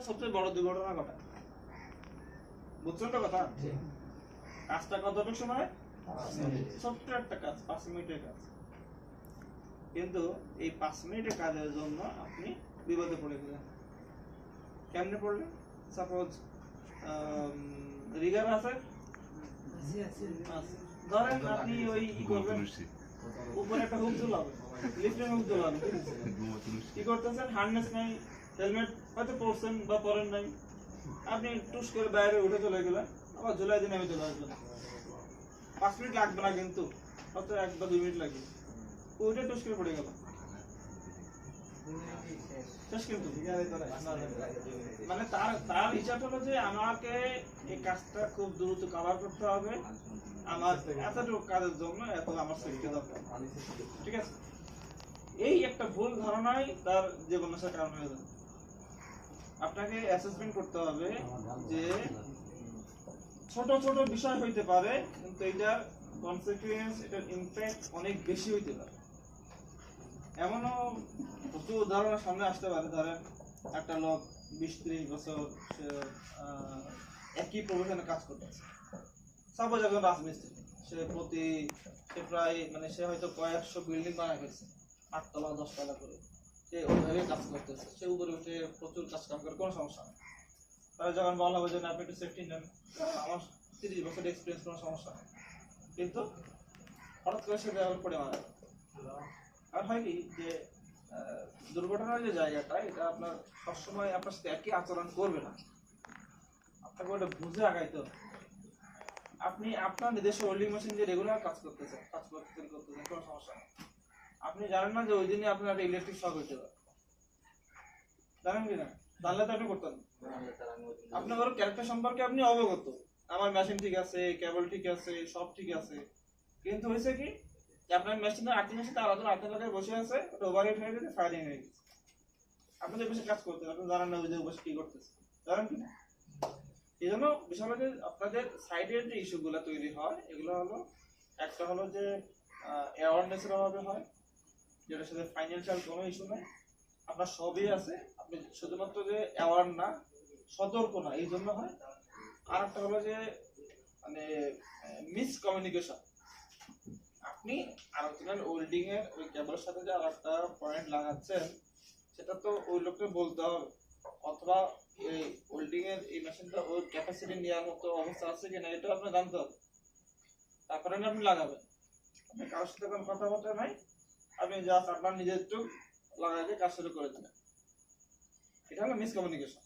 সবচেয়ে বড় দুর্ঘটনা ঘটা, বুঝছেন তো কথা? কাজটা কতটুকু সময়? ছোট্ট একটা কাজ, 5 মিনিটের কাজ, কিন্তু এই 5 মিনিটের কাজের জন্য আপনি বিপদে পড়ে গেলেন। কেমনে পড়লেন? সাপোজ রিগার আছে, ধরেন আপনি ওই ই করবেন, উপরে একটা হুক ঝুলাবেন, লিফটের হুক ঝুলাবেন, কি করতেছেন? হার্নেস নাই, হেলমেট হয়তো পরছেন বা পরেন নাই, আপনি টুস করে বাইরে উঠে চলে গেলেন, আবার ঝুলাই দিন আমি চলে আসবেন। 5 মিনিট লাগবে না, কিন্তু হয়তো 1 বা 2 মিনিট লাগবে, ওইটা টুস করে পড়ে গেল, শেষ। কিন্তু মানে তার হিসাব হলো যে আমাকে এই কাজটা খুব দ্রুত কভার করতে হবে, আমার এতটুকু কাজের জন্য এত আমার সেফটি দরকার, ঠিক আছে? এই একটা ভুল ধারণাই তার জীবন নাশের কারণ হয়ে যাবে। আপনাকে অ্যাসেসমেন্ট করতে হবে যে ছোট ছোট বিষয় হইতে পারে, কিন্তু এটার কনসিকুয়েন্স, এটার ইমপ্যাক্ট অনেক বেশি হইতে পারে। এমনও প্রচুর উদাহরণের সামনে আসতে পারে, ধরেন একটা লোক 20-30 বছর সে একই প্রফেশনে কাজ করতেছে, সাপোজ একজন রাজমিস্ত্রি, সে প্রায় মানে সে হয়তো কয়েকশো বিল্ডিং বানায় ফেলছে, 8 তলা 10 তলা করে, সে ওইভাবে কাজ করতেছে, সে উপরে উঠে প্রচুর কাজ কাম করে, কোনো সমস্যা নেই। তারা যখন বলা হবে যে আপনি একটু সেফটি নেন, আমার 30 বছর এক্সপিরিয়েন্স, কোনো সমস্যা নেই, কিন্তু হঠাৎ করে সে দেওয়ার পড়ে মারা যায়। আর হয় কি যে দুর্ঘটনার যে জায়গাটা, এটা আপনার সবসময় আপনার সাথে একই আচরণ করবে না, আপনাকে ওটা বুঝে আগাইতে হবে। আপনি আপনার নিজস্ব ওয়েল্ডিং মেশিন দিয়ে রেগুলার কাজ করতেছেন, কোনো সমস্যা নেই। আপনি জানেন না যে ওই দিনই আপনার একটা ইলেকট্রিক শক হইতে পারে, জানেন কি না? জানলে তো আপনি করতেন। আপনার ওর ক্যারেক্টার সম্পর্কে আপনি অবগত, আমার মেশিন ঠিক আছে, কেবল ঠিক আছে, সব ঠিক আছে, কিন্তু হয়েছে কি আপনার মেশিনের আর্থিংয়ের সাথে আলাদা আর্থিং লাগায় বসে আছে, ওটা ওভারহিট হয়ে গেছে, ফায়ারিং হয়ে গেছে। আপনি যে বসে কাজ করতেন, আপনি জানেন না ওই যে বসে কি করতেছে, জানেন কি না? এই জন্য বিষয় হলো যে আপনাদের সাইডের যে ইস্যুগুলো তৈরি হয়, এগুলো হলো একটা হলো যে অ্যাওয়ারনেসের অভাবে হয়, যেটার সাথে ফাইন্যান্সিয়াল কোনো ইস্যু নেই, আপনার সবই আছে, আপনি শুধুমাত্র যে অ্যাওয়ার না, সতর্ক না, এই জন্য হয়। আর একটা হলো যে মানে মিস কমিউনিকেশন, আপনি আরেকজনের ওয়েল্ডিং এর ওই কেবলের সাথে যে আরেকটা পয়েন্ট লাগাচ্ছেন, সেটা তো ওই লোককে বলতে হবে, অথবা এই ওয়েল্ডিং এর এই মেশিনটা ওর ক্যাপাসিটি নেওয়ার মতো অবস্থা আছে কিনা, এটা আপনি জানতে হবে, তারপরে আপনি লাগাবেন। আপনি কারোর সাথে কোনো কথাবার্তা নাই, আপনি জাস্ট আপনার নিজের চোখ লাগাইতে কাজ শুরু করে দেবেন, এটা হলো মিসকমিউনিকেশন।